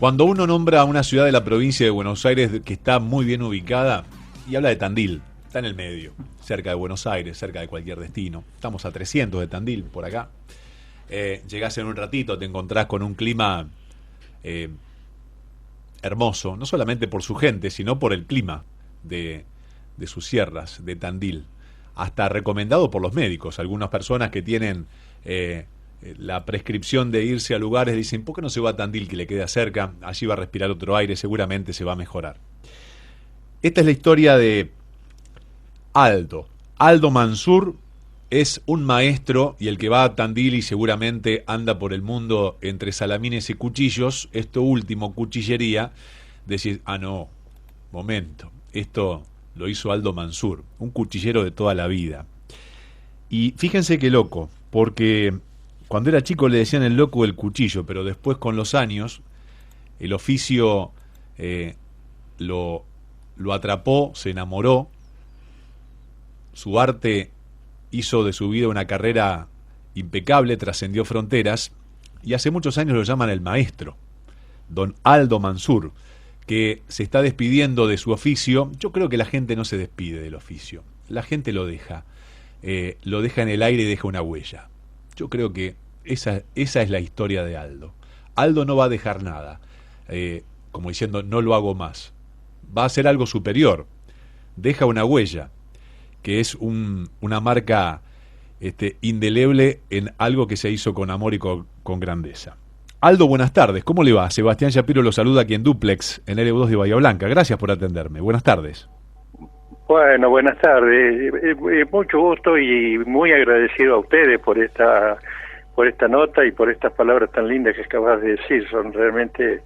Cuando uno nombra a una ciudad de la provincia de Buenos Aires que está muy bien ubicada, y habla de Tandil, está en el medio, cerca de Buenos Aires, cerca de cualquier destino. Estamos a 300 de Tandil, por acá. Llegás en un ratito, te encontrás con un clima hermoso, no solamente por su gente, sino por el clima de sus sierras, de Tandil. Hasta recomendado por los médicos. Algunas personas que tienen la prescripción de irse a lugares dicen, ¿por qué no se va a Tandil, que le queda cerca? Allí va a respirar otro aire, seguramente se va a mejorar. Esta es la historia de Aldo. Aldo Mansur es un maestro y el que va a Tandil y seguramente anda por el mundo entre salamines y cuchillos, esto último, cuchillería, decir, no, momento, esto lo hizo Aldo Mansur, un cuchillero de toda la vida. Y fíjense qué loco, porque cuando era chico le decían el loco del cuchillo, pero después con los años el oficio lo atrapó, se enamoró, su arte hizo de su vida una carrera impecable, trascendió fronteras, y hace muchos años lo llaman el maestro, don Aldo Mansur, que se está despidiendo de su oficio. Yo creo que la gente no se despide del oficio, la gente lo deja en el aire y deja una huella. Yo creo que esa es la historia de Aldo. Aldo no va a dejar nada, como diciendo, no lo hago más. Va a hacer algo superior, deja una huella, que es una marca indeleble en algo que se hizo con amor y con grandeza. Aldo, buenas tardes, ¿cómo le va? Sebastián Shapiro lo saluda aquí en Duplex, en LB2 de Bahía Blanca. Gracias por atenderme, buenas tardes. Bueno, buenas tardes, mucho gusto y muy agradecido a ustedes por esta nota y por estas palabras tan lindas que acabas de decir. Son realmente,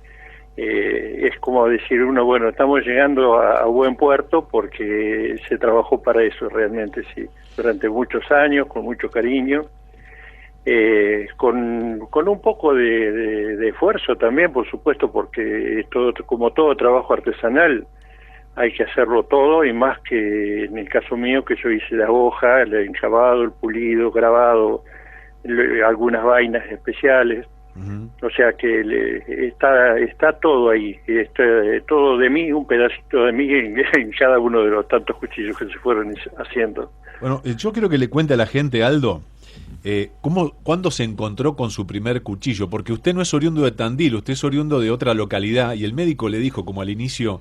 es como decir uno, bueno, estamos llegando a buen puerto porque se trabajó para eso realmente, sí, durante muchos años, con mucho cariño, con un poco de esfuerzo también, por supuesto, porque como todo trabajo artesanal, hay que hacerlo todo, y más que en el caso mío, que yo hice la hoja, el enchabado, el pulido, grabado, algunas vainas especiales. O sea que está todo ahí, todo de mí, un pedacito de mí en cada uno de los tantos cuchillos que se fueron haciendo. Bueno, yo quiero que le cuente a la gente, Aldo, ¿cuándo se encontró con su primer cuchillo? Porque usted no es oriundo de Tandil, usted es oriundo de otra localidad, y el médico le dijo, como al inicio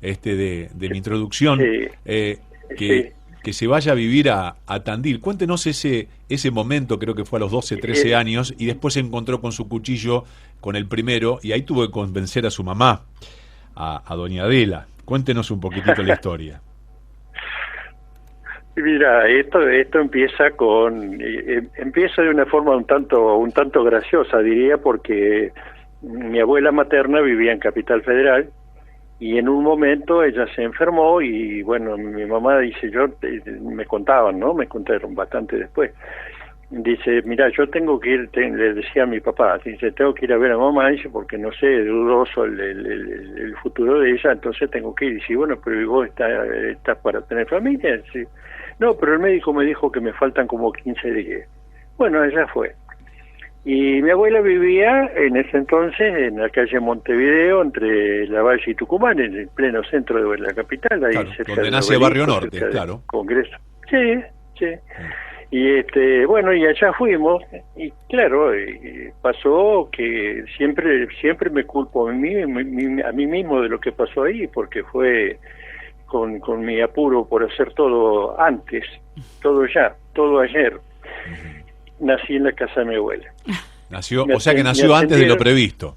de mi introducción, Sí. que se vaya a vivir a Tandil. Cuéntenos ese momento, creo que fue a los 12, 13 años, y después se encontró con su cuchillo, con el primero, y ahí tuvo que convencer a su mamá, a doña Adela. Cuéntenos un poquitito la historia. Mira, esto empieza empieza de una forma un tanto graciosa, diría, porque mi abuela materna vivía en Capital Federal, y en un momento ella se enfermó y bueno, mi mamá dice, me contaban, ¿no? Me contaron bastante después. Dice, mira, yo tengo que ir, le decía a mi papá, dice, tengo que ir a ver a mamá, dice, porque no sé, es dudoso el futuro de ella, entonces tengo que ir. Dice, bueno, pero vos estás para tener familia. Dice, no, pero el médico me dijo que me faltan como 15 días. Bueno, ella fue. Y mi abuela vivía en ese entonces en la calle Montevideo, entre La Valle y Tucumán, en el pleno centro de la capital, ahí claro, cerca donde del nace Obelisco, Barrio Norte, cerca claro. del Congreso. Sí. Y bueno, y allá fuimos, y claro, pasó que siempre me culpo a mí mismo de lo que pasó ahí, porque fue con mi apuro por hacer todo antes, todo ayer. Nací en la casa de mi abuela. O sea que nació antes de lo previsto.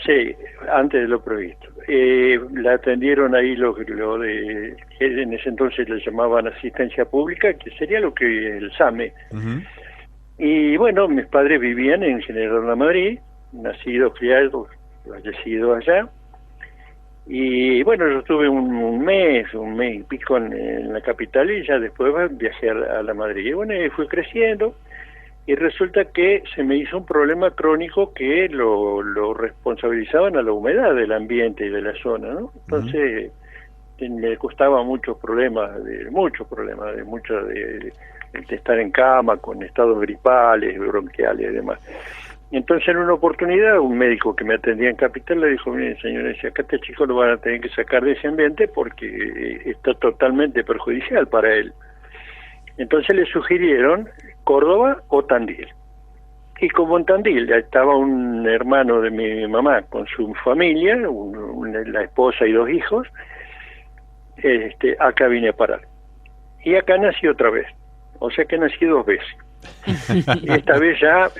Sí, antes de lo previsto. La atendieron ahí que en ese entonces le llamaban asistencia pública, que sería lo que el SAME. Y bueno, mis padres vivían en General La Madrid, nacidos, criados, fallecidos allá. Y bueno, yo estuve un mes y pico en la capital, y ya después viajé a La Madrid. Y bueno, fui creciendo. Y resulta que se me hizo un problema crónico que lo responsabilizaban a la humedad del ambiente y de la zona, ¿no? Entonces me costaba muchos problemas de estar en cama con estados gripales, bronquiales y demás. Entonces, en una oportunidad, un médico que me atendía en Capital le dijo: miren, señores, acá este chico lo van a tener que sacar de ese ambiente porque está totalmente perjudicial para él. Entonces le sugirieron Córdoba o Tandil. Y como en Tandil ya estaba un hermano de mi mamá con su familia, la esposa y 2 hijos, acá vine a parar. Y acá nací otra vez. O sea que nací 2 veces. Y esta vez ya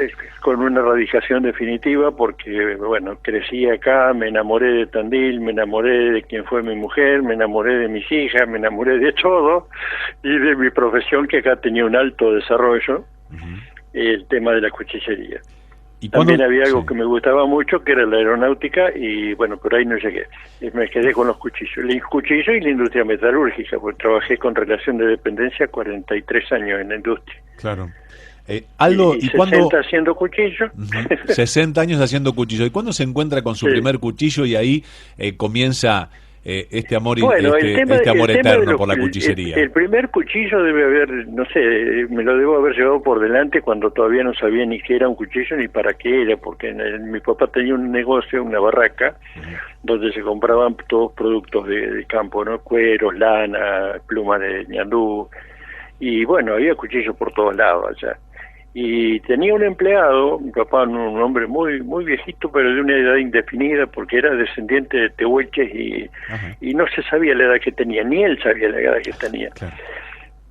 con una radicación definitiva porque, bueno, crecí acá, me enamoré de Tandil, me enamoré de quien fue mi mujer, me enamoré de mis hijas, me enamoré de todo y de mi profesión, que acá tenía un alto desarrollo, el tema de la cuchillería. ¿Y También había algo que me gustaba mucho, que era la aeronáutica, y bueno, por ahí no llegué. Me quedé con los cuchillos. El cuchillo y la industria metalúrgica, porque trabajé con relación de dependencia 43 años en la industria. Claro. Aldo, ¿y 60 cuándo? haciendo cuchillo. 60 años haciendo cuchillo. ¿Y cuándo se encuentra con su primer cuchillo y ahí comienza este amor, este amor eterno por la cuchillería? El primer cuchillo debe haber, no sé, me lo debo haber llevado por delante cuando todavía no sabía ni qué era un cuchillo ni para qué era, porque mi papá tenía un negocio, una barraca, donde se compraban todos productos de campo, ¿no? Cueros, lana, plumas de ñandú, y bueno, había cuchillos por todos lados allá. Y tenía un empleado, mi papá, un hombre muy muy viejito, pero de una edad indefinida, porque era descendiente de tehuelches y no se sabía la edad que tenía, ni él sabía la edad que tenía. Claro.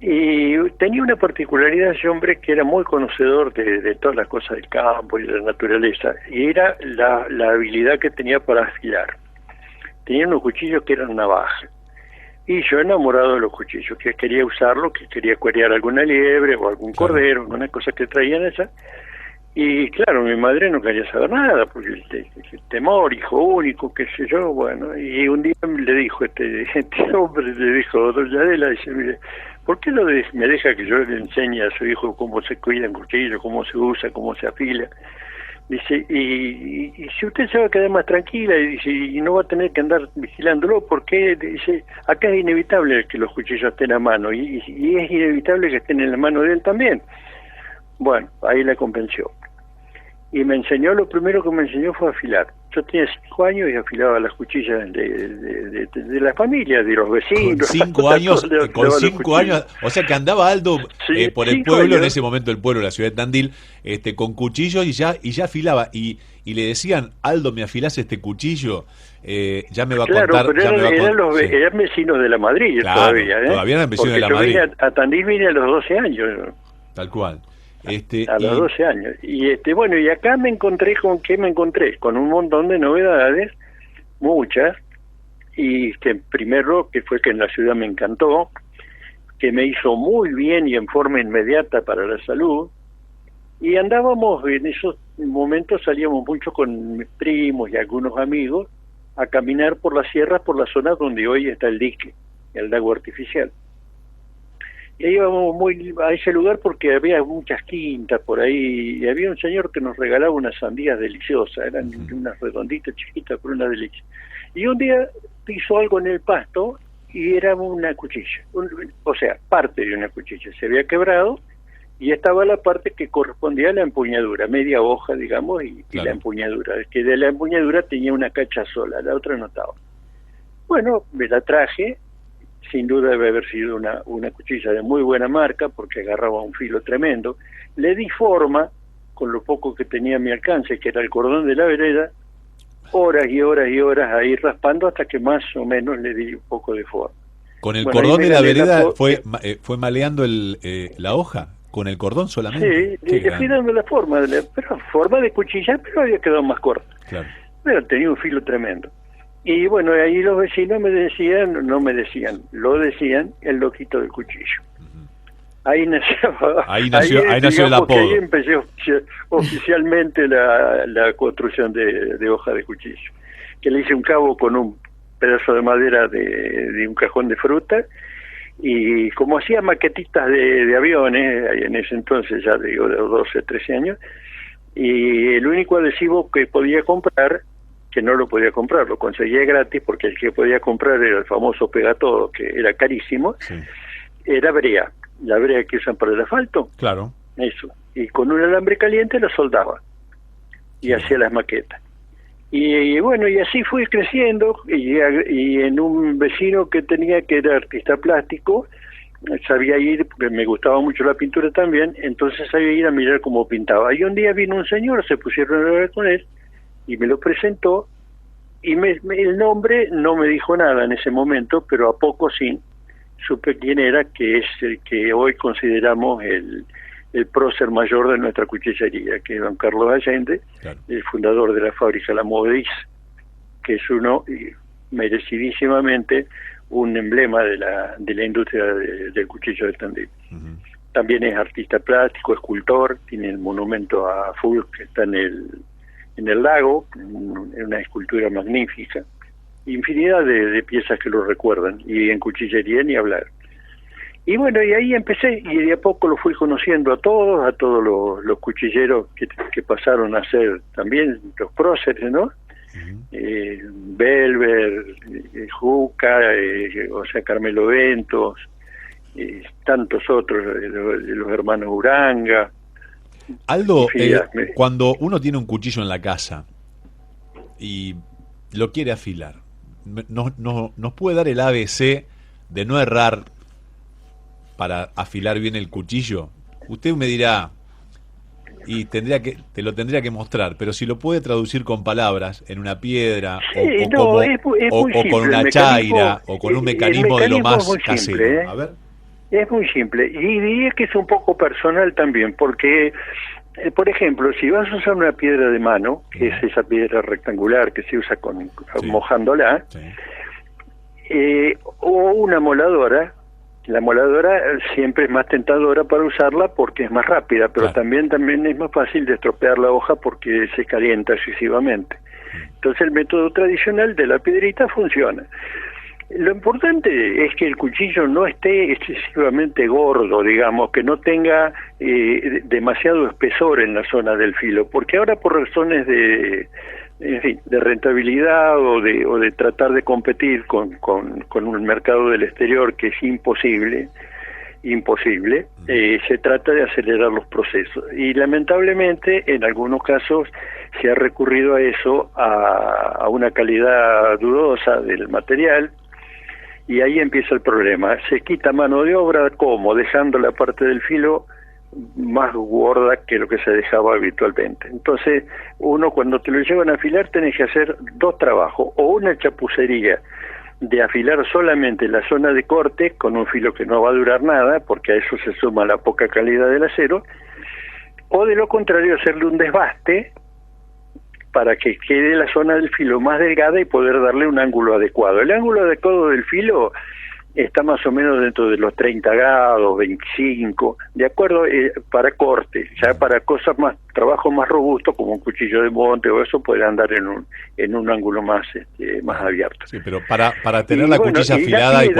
Y tenía una particularidad ese hombre, que era muy conocedor de todas las cosas del campo y de la naturaleza, y era la habilidad que tenía para afilar. Tenía unos cuchillos que eran navajas. Y yo, enamorado de los cuchillos, que quería usarlo, que quería cuerear alguna liebre o algún cordero, alguna cosa que traían esa. Y claro, mi madre no quería saber nada, porque el temor, hijo único, qué sé yo, bueno. Y un día le dijo, este hombre le dijo: doña Adela, dice, mire, ¿por qué me deja que yo le enseñe a su hijo cómo se cuida un cuchillo, cómo se usa, cómo se afila? Dice, y si usted se va a quedar más tranquila, y dice, y no va a tener que andar vigilándolo, porque dice, acá es inevitable que los cuchillos estén a mano, y es inevitable que estén en la mano de él también. Bueno, ahí la convenció. Y me enseñó, lo primero que me enseñó fue a afilar. Yo tenía 5 años y afilaba las cuchillas de la familia, de los vecinos. Con 5 años, o sea que andaba Aldo por el pueblo, en ese momento el pueblo, la ciudad de Tandil, con cuchillos y ya afilaba. Y le decían: Aldo, ¿me afilás este cuchillo? Ya me va a contar. Pero eran vecinos de la Madrid, claro, todavía. Todavía eran vecinos de la Madrid. A Tandil vine a los 12 años. Tal cual. A los 12 años. Y bueno, y acá me encontré con con un montón de novedades, muchas, y que primero, que fue que en la ciudad me encantó, que me hizo muy bien y en forma inmediata para la salud. Y andábamos, en esos momentos salíamos mucho con mis primos y algunos amigos a caminar por las sierras, por la zona donde hoy está el dique, el lago artificial. Y íbamos muy a ese lugar porque había muchas quintas por ahí, y había un señor que nos regalaba unas sandías deliciosas, eran unas redonditas, chiquitas, pero una delicia. Y un día hizo algo en el pasto y era una cuchilla, o sea, parte de una cuchilla, se había quebrado y estaba la parte que correspondía a la empuñadura, media hoja, digamos, y la empuñadura, que de la empuñadura tenía una cacha sola, la otra no estaba. Bueno, me la traje. Sin duda debe haber sido una cuchilla de muy buena marca, porque agarraba un filo tremendo. Le di forma, con lo poco que tenía a mi alcance, que era el cordón de la vereda, horas y horas y horas ahí raspando, hasta que más o menos le di un poco de forma. ¿Con el cordón de la vereda fue maleando la hoja? ¿Con el cordón solamente? Sí, le fui dando la forma, pero forma de cuchilla, pero había quedado más corta. Claro. Pero tenía un filo tremendo. Y bueno, ahí los vecinos me decían, lo decían el loquito del cuchillo. Ahí nació el apodo. Ahí empecé oficialmente la construcción de hoja de cuchillo. Que le hice un cabo con un pedazo de madera de un cajón de fruta, y como hacía maquetitas de aviones, en ese entonces ya digo de 12, 13 años, y el único adhesivo que podía comprar, que no lo podía comprar, lo conseguía gratis, porque el que podía comprar era el famoso Pegatodo, que era carísimo, era brea, la brea que usan para el asfalto. Claro. Eso. Y con un alambre caliente la soldaba. y hacía las maquetas. Y bueno, y así fui creciendo, y en un vecino que tenía, que era artista plástico, sabía ir, porque me gustaba mucho la pintura también, entonces sabía ir a mirar cómo pintaba. Y un día vino un señor, se pusieron a hablar con él, y me lo presentó, y el nombre no me dijo nada en ese momento, pero a poco sí supe quién era, que es el que hoy consideramos el prócer mayor de nuestra cuchillería, que es don Carlos Allende, claro, el fundador de la fábrica La Modis, que es uno, merecidísimamente, un emblema de la industria del cuchillo de Tandil. Uh-huh. También es artista plástico, escultor, tiene el monumento a Fulk que está en el lago, en una escultura magnífica, infinidad de piezas que lo recuerdan, y en cuchillería ni hablar. Y bueno, y ahí empecé, y de a poco lo fui conociendo a todos los cuchilleros que pasaron a ser también los próceres, ¿no? Uh-huh. Belver, Juca, o sea, Carmelo Ventos, tantos otros, los hermanos Uranga. Aldo, cuando uno tiene un cuchillo en la casa y lo quiere afilar, ¿nos puede dar el ABC de no errar para afilar bien el cuchillo? Usted me dirá, y te lo tendría que mostrar, pero si lo puede traducir con palabras, en una piedra, o con una chaira, o con un mecanismo de lo más casero. Simple, a ver. Es muy simple, y diría que es un poco personal también, porque, por ejemplo, si vas a usar una piedra de mano, que es esa piedra rectangular que se usa mojándola, o una moladora. La moladora siempre es más tentadora para usarla porque es más rápida, pero también es más fácil de estropear la hoja porque se calienta excesivamente. Entonces el método tradicional de la piedrita funciona. Lo importante es que el cuchillo no esté excesivamente gordo, digamos, que no tenga demasiado espesor en la zona del filo, porque ahora por razones de rentabilidad o de tratar de competir con un mercado del exterior que es imposible, se trata de acelerar los procesos. Y lamentablemente, en algunos casos, se ha recurrido a eso, a una calidad dudosa del material, y ahí empieza el problema. Se quita mano de obra, ¿cómo? Dejando la parte del filo más gorda que lo que se dejaba habitualmente. Entonces, uno cuando te lo llevan a afilar tenés que hacer dos trabajos, o una chapucería de afilar solamente la zona de corte con un filo que no va a durar nada, porque a eso se suma la poca calidad del acero, o de lo contrario hacerle un desbaste para que quede la zona del filo más delgada y poder darle un ángulo adecuado. El ángulo adecuado del filo está más o menos dentro de los 30 grados, 25, de acuerdo, para corte. Ya para cosas más, trabajo más robusto, como un cuchillo de monte o eso, puede andar en un ángulo más abierto. Sí, pero para tener la cuchilla afilada, y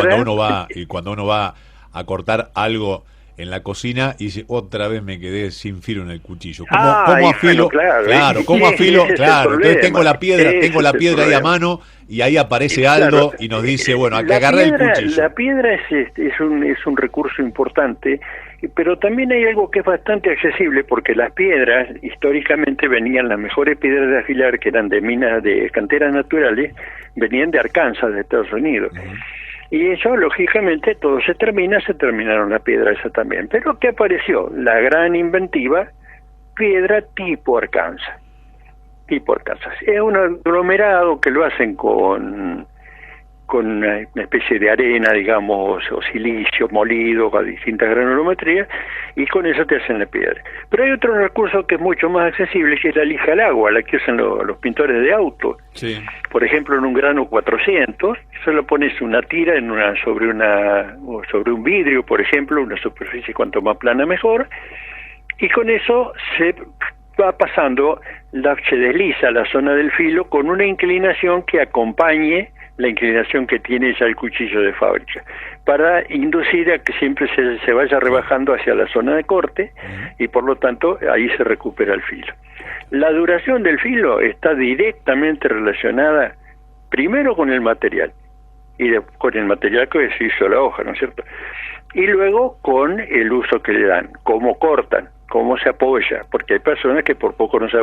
cuando uno va a cortar algo en la cocina y dice, otra vez me quedé sin filo en el cuchillo. ¿Cómo afilo? Claro, ¿cómo afilo? Claro, entonces tengo la piedra ahí a mano, y ahí aparece Aldo y nos dice, bueno, a que agarre el cuchillo. La piedra es un recurso importante, pero también hay algo que es bastante accesible, porque las piedras, históricamente venían, las mejores piedras de afilar, que eran de minas, de canteras naturales, venían de Arkansas, de Estados Unidos. Uh-huh. Y eso, lógicamente, todo terminaron la piedra esa también. Pero ¿qué apareció? La gran inventiva, piedra tipo Arkansas. Es un aglomerado que lo hacen con una especie de arena, digamos, o silicio molido a distintas granulometrías, y con eso te hacen la piedra. Pero hay otro recurso que es mucho más accesible, que es la lija al agua, la que usan los pintores de autos. Sí. Por ejemplo, en un grano 400, solo pones una tira sobre un vidrio, por ejemplo, una superficie cuanto más plana mejor, y con eso se va pasando, se desliza la zona del filo con una inclinación que acompañe la inclinación que tiene ya el cuchillo de fábrica, para inducir a que siempre se vaya rebajando hacia la zona de corte, y por lo tanto ahí se recupera el filo. La duración del filo está directamente relacionada primero con el material, con el material que se hizo la hoja, ¿no es cierto? Y luego con el uso que le dan, cómo cortan, cómo se apoya, porque hay personas que por poco no se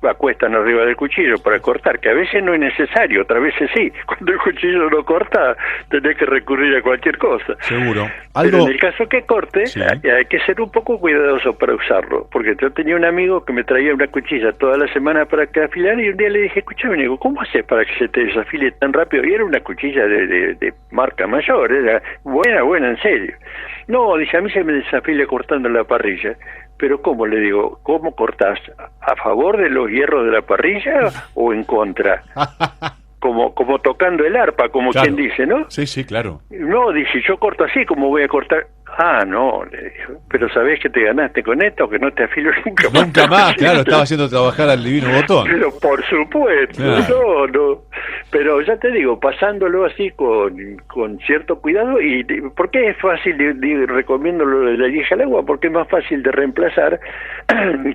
acuestan arriba del cuchillo para cortar, que a veces no es necesario, otras veces sí. Cuando el cuchillo no corta, tenés que recurrir a cualquier cosa. Seguro. Pero en el caso que corte, sí, hay que ser un poco cuidadoso para usarlo, porque yo tenía un amigo que me traía una cuchilla toda la semana para que afilar, y un día le dije, escúchame, Nego, ¿cómo haces para que se te desafile tan rápido? Y era una cuchilla de marca mayor, era buena, en serio. No, dice, a mí se me desafila cortando la parrilla. Pero ¿cómo? Le digo, ¿cómo cortás? ¿A favor de los hierros de la parrilla o en contra? Como tocando el arpa, como claro, quien dice, ¿no? Sí, sí, claro. No, dice, yo corto así, como voy a cortar. Ah, no, le dijo, pero ¿sabés que te ganaste con esto? Que no te afilo nunca más. Nunca más, claro, estaba haciendo trabajar al divino botón. Pero por supuesto, claro. No. Pero ya te digo, pasándolo así con cierto cuidado, y ¿por qué es fácil? Recomiendo lo de la lija al agua, porque es más fácil de reemplazar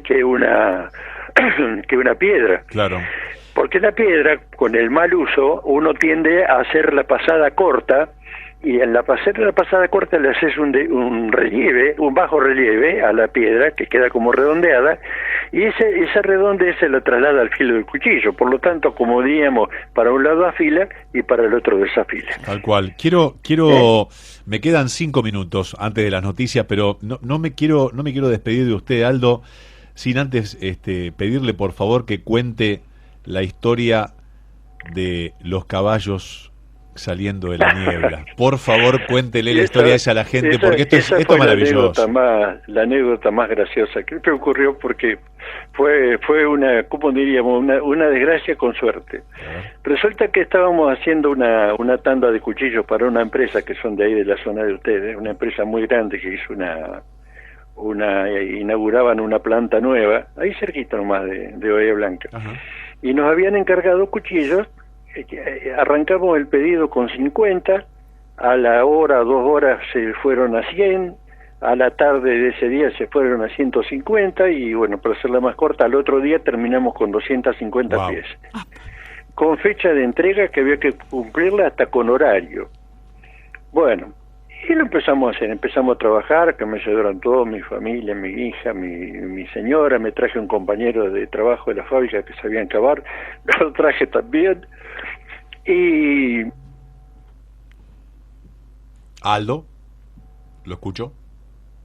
que una piedra. Claro. Porque la piedra, con el mal uso, uno tiende a hacer la pasada corta, y en la pasada corta le haces un relieve, un bajo relieve a la piedra, que queda como redondeada, y esa redondez se la traslada al filo del cuchillo. Por lo tanto, como diríamos, para un lado afila y para el otro desafila. Tal cual. Quiero me quedan 5 minutos antes de las noticias, pero no me quiero despedir de usted, Aldo, sin antes pedirle por favor que cuente la historia de los caballos saliendo de la niebla. Por favor, cuéntele la historia esa a la gente, porque esto es maravilloso. La anécdota más graciosa. Creo que ocurrió porque fue una, ¿cómo diríamos? Una desgracia con suerte. Resulta que estábamos haciendo una tanda de cuchillos para una empresa que son de ahí, de la zona de ustedes, una empresa muy grande que hizo inauguraban una planta nueva, ahí cerquita nomás de Bahía Blanca. Ajá. Y nos habían encargado cuchillos. Arrancamos el pedido con 50, a la hora, 2 horas se fueron a 100, a la tarde de ese día se fueron a 150, y bueno, para hacerla más corta, al otro día terminamos con 250 piezas. Con fecha de entrega que había que cumplirla hasta con horario. Bueno, y lo empezamos a hacer, empezamos a trabajar, que me ayudaron todos, mi familia, mi hija, mi señora, me traje un compañero de trabajo de la fábrica que sabía encavar, lo traje también, y... Aldo, ¿lo escucho?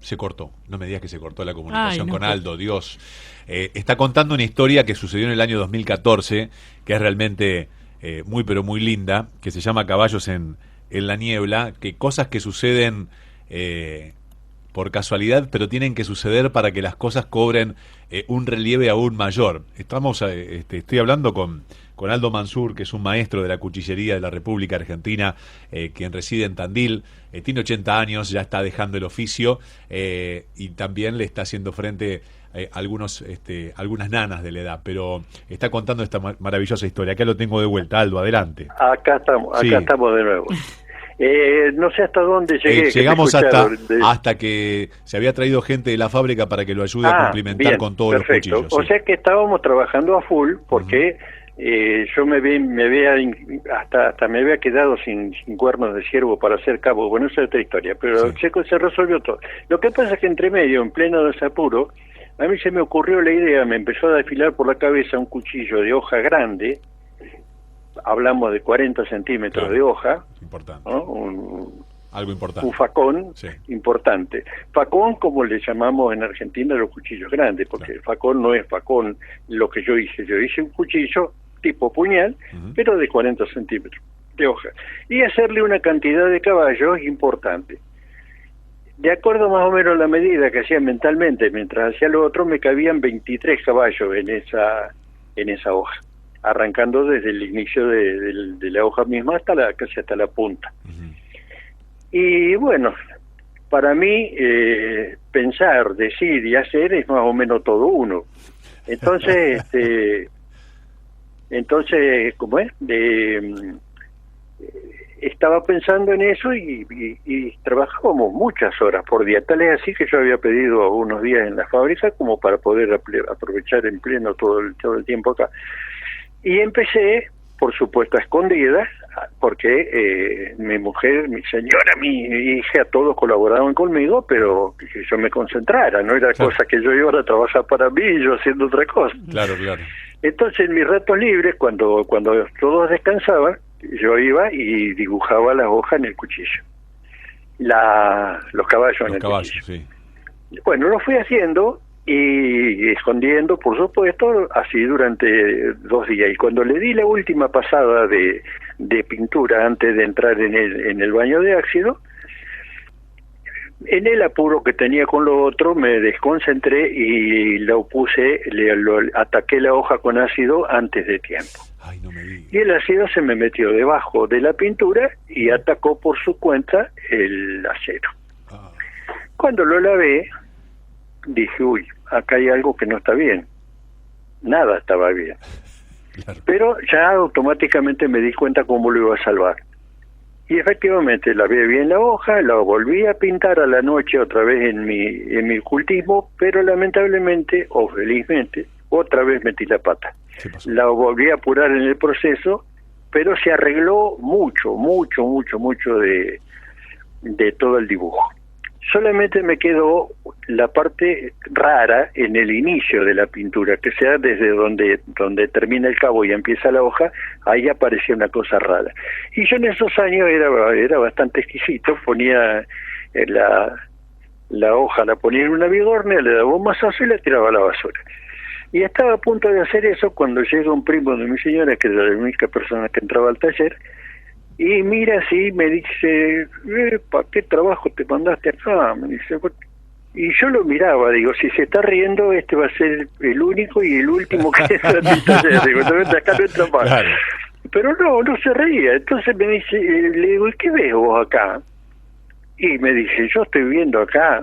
Se cortó, no me digas que se cortó la comunicación con Aldo, Dios. Está contando una historia que sucedió en el año 2014, que es realmente muy pero muy linda, que se llama Caballos en la niebla, que cosas que suceden por casualidad, pero tienen que suceder para que las cosas cobren un relieve aún mayor. Estoy hablando con Aldo Mansur, que es un maestro de la cuchillería de la República Argentina, quien reside en Tandil, tiene 80 años, ya está dejando el oficio, y también le está haciendo frente algunas nanas de la edad, pero está contando esta maravillosa historia. Acá lo tengo de vuelta. Aldo, adelante. Acá estamos de nuevo. No sé hasta dónde llegué. Llegamos hasta que se había traído gente de la fábrica para que lo ayude a cumplimentar bien, con todos perfecto. Los cuchillos. O sea que estábamos trabajando a full, porque yo me había quedado sin cuernos de ciervo para hacer cabo. Bueno, esa es otra historia, pero se resolvió todo. Lo que pasa es que entre medio, en pleno desapuro, a mí se me ocurrió la idea, me empezó a desfilar por la cabeza un cuchillo de hoja grande, hablamos de 40 centímetros de hoja, importante, ¿no? Algo importante. Un facón importante. Facón, como le llamamos en Argentina los cuchillos grandes, porque el facón no es facón lo que yo hice. Yo hice un cuchillo tipo puñal, pero de 40 centímetros de hoja. Y hacerle una cantidad de caballos importante. De acuerdo más o menos a la medida que hacía mentalmente, mientras hacía lo otro, me cabían 23 caballos en esa hoja, arrancando desde el inicio de la hoja misma casi hasta la punta. Y bueno, para mí pensar, decir y hacer es más o menos todo uno. Entonces, ¿cómo es? Estaba pensando en eso y trabajábamos muchas horas por día. Tal es así que yo había pedido unos días en la fábrica como para poder aprovechar en pleno todo el tiempo acá. Y empecé, por supuesto, a escondidas, porque mi mujer, mi señora, mi hija, todos colaboraban conmigo, pero que yo me concentrara, no era Claro. cosa que yo iba a trabajar para mí y yo haciendo otra cosa. Claro, claro. Entonces, en mis ratos libres, cuando todos descansaban, yo iba y dibujaba las hojas en el cuchillo, los caballos en Los el caballos, cuchillo. sí. Bueno, lo fui haciendo y escondiendo, por supuesto, así durante 2 días. Y cuando le di la última pasada de pintura antes de entrar en el baño de ácido, en el apuro que tenía con lo otro, me desconcentré y ataqué la hoja con ácido antes de tiempo. Ay, no me digas. Y el ácido se me metió debajo de la pintura y atacó por su cuenta el acero. Ah, Cuando lo lavé, dije, uy, acá hay algo que no está bien. Nada estaba bien. claro. Pero ya automáticamente me di cuenta cómo lo iba a salvar. Y efectivamente lavé bien la hoja, la volví a pintar a la noche otra vez en mi ocultismo, pero lamentablemente o felizmente otra vez metí la pata. ¿Qué pasó? La volví a apurar en el proceso, pero se arregló mucho de todo el dibujo. Solamente me quedó la parte rara en el inicio de la pintura, que sea desde donde termina el cabo y empieza la hoja, ahí aparecía una cosa rara. Y yo en esos años era bastante exquisito, ponía la hoja, la ponía en una bigornia, le daba un mazazo y la tiraba a la basura. Y estaba a punto de hacer eso cuando llega un primo de mi señora, que era la única persona que entraba al taller, y mira así, me dice, ¿para qué trabajo te mandaste acá? Me dice, y yo lo miraba, digo, si se está riendo, este va a ser el único y el último que entra a mi taller. Digo, entonces acá no entra más. Claro. Pero no se reía. Entonces me dice, le digo, ¿y qué ves vos acá? Y me dice, yo estoy viendo acá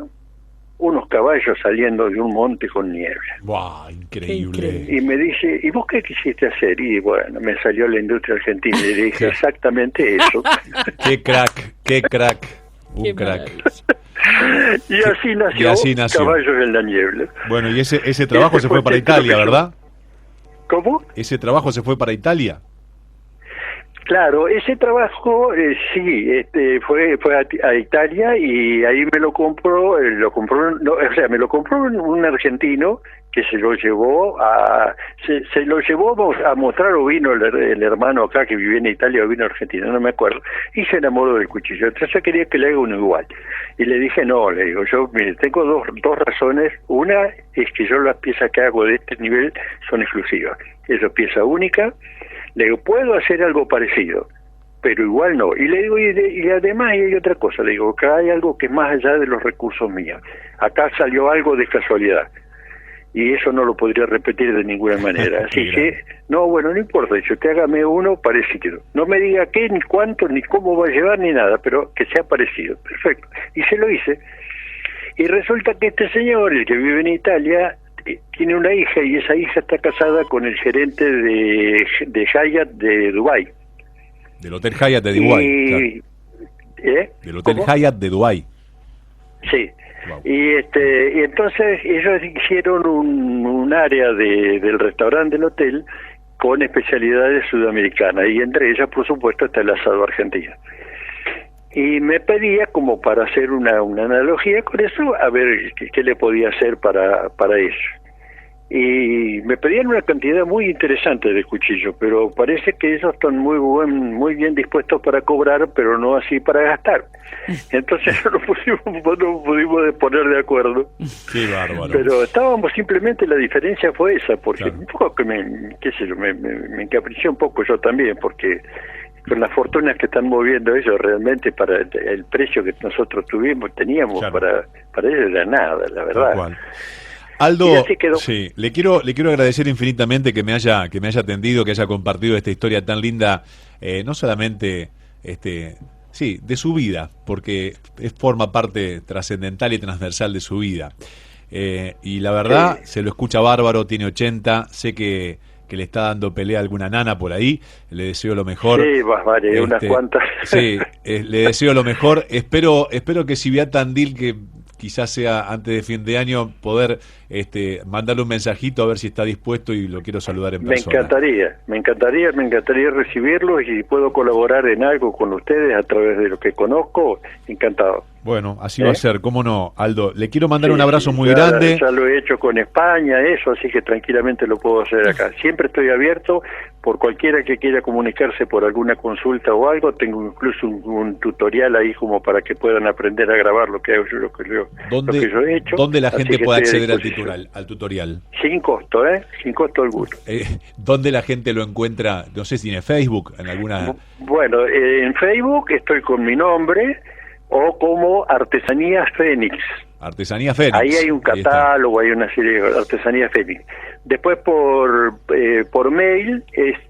unos caballos saliendo de un monte con niebla. ¡Wow! Increíble. Y me dice, ¿y vos qué quisiste hacer? Y bueno, me salió la industria argentina y le dije exactamente eso. ¡Qué crack! ¡Qué crack! Un Qué crack. maravilla. Y así nació Caballos en la Niebla. Bueno, y ese trabajo se fue para Italia, ¿verdad? ¿Cómo? Ese trabajo se fue para Italia. Claro, ese trabajo sí, fue a Italia y ahí me lo compró, me lo compró un argentino que se lo llevó se lo llevó a mostrar, o vino el hermano acá que vivía en Italia o vino a Argentina, no me acuerdo, y se enamoró del cuchillo. Entonces quería que le haga uno igual. Y le dije, no, le digo, yo mire, tengo dos razones. Una es que yo las piezas que hago de este nivel son exclusivas. Es pieza única. Le digo, puedo hacer algo parecido, pero igual no. Y le digo, y además hay otra cosa. Le digo, acá hay algo que es más allá de los recursos míos. Acá salió algo de casualidad. Y eso no lo podría repetir de ninguna manera. Así que, no importa. Yo te hágame uno parecido. No me diga qué, ni cuánto, ni cómo va a llevar, ni nada, pero que sea parecido. Perfecto. Y se lo hice. Y resulta que este señor, el que vive en Italia, tiene una hija y esa hija está casada con el gerente de Hyatt de Dubái. Del Hotel Hyatt de Dubái. Claro. Del Hotel ¿Cómo? Hyatt de Dubái. Sí. Wow. Y entonces ellos hicieron un área del restaurante del hotel con especialidades sudamericanas y entre ellas, por supuesto, está el asado argentino. Y me pedía, como para hacer una analogía con eso, a ver qué le podía hacer para eso. Y me pedían una cantidad muy interesante de cuchillos, pero parece que ellos están muy bien dispuestos para cobrar, pero no así para gastar. Entonces no pudimos poner de acuerdo. Qué bárbaro. Pero simplemente la diferencia fue esa, porque Claro. un poco que me encapriché un poco yo también, porque con las fortunas que están moviendo ellos realmente para el precio que nosotros teníamos, Claro. para ellos era nada, la verdad. Tal cual. Y Aldo, así quedó. sí, le quiero agradecer infinitamente que me haya atendido, que haya compartido esta historia tan linda, no solamente de su vida, porque forma parte trascendental y transversal de su vida. Y la verdad, Sí. se lo escucha bárbaro, tiene 80, sé que le está dando pelea a alguna nana por ahí, le deseo lo mejor. Sí, vale, unas cuantas. Sí, le deseo lo mejor. Espero que si vea Tandil que quizás sea antes de fin de año, poder mandarle un mensajito a ver si está dispuesto y lo quiero saludar en persona. Me encantaría recibirlo, y si puedo colaborar en algo con ustedes a través de lo que conozco, encantado. Bueno, así va a ser, cómo no, Aldo. Le quiero mandar un abrazo muy grande. Ya lo he hecho con España, eso, así que tranquilamente lo puedo hacer acá. Siempre estoy abierto por cualquiera que quiera comunicarse por alguna consulta o algo. Tengo incluso un tutorial ahí como para que puedan aprender a grabar lo que hago yo, lo que yo he hecho. ¿Dónde la gente puede acceder al tutorial? Sin costo, sin costo alguno. ¿Dónde la gente lo encuentra? No sé si en Facebook, en alguna... Bueno, en Facebook estoy con mi nombre, o como Artesanías Fénix. Artesanía Fénix. Ahí hay un catálogo, hay una serie de Artesanía Fénix. Después por mail,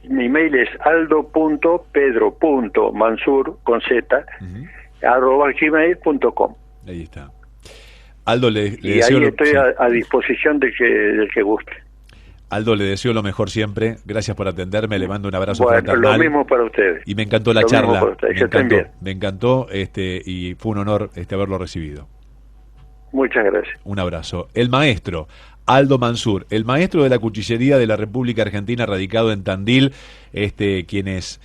mi mail es aldo.pedro.mansur, con z, @gmail.com. Ahí está. Aldo, le y deseo ahí estoy a disposición del que guste. Aldo, le deseo lo mejor siempre. Gracias por atenderme. Le mando un abrazo fraternal. Lo mismo para ustedes. Y me encantó la charla. Me encantó y fue un honor haberlo recibido. Muchas gracias. Un abrazo. El maestro Aldo Mansur, el maestro de la cuchillería de la República Argentina, radicado en Tandil. Quienes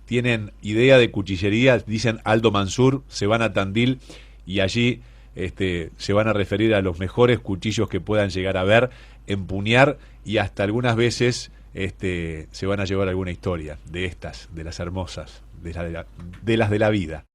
tienen idea de cuchillería dicen Aldo Mansur, se van a Tandil y allí se van a referir a los mejores cuchillos que puedan llegar a ver, empuñar, y hasta algunas veces se van a llevar alguna historia de estas, de las hermosas, de las de la vida.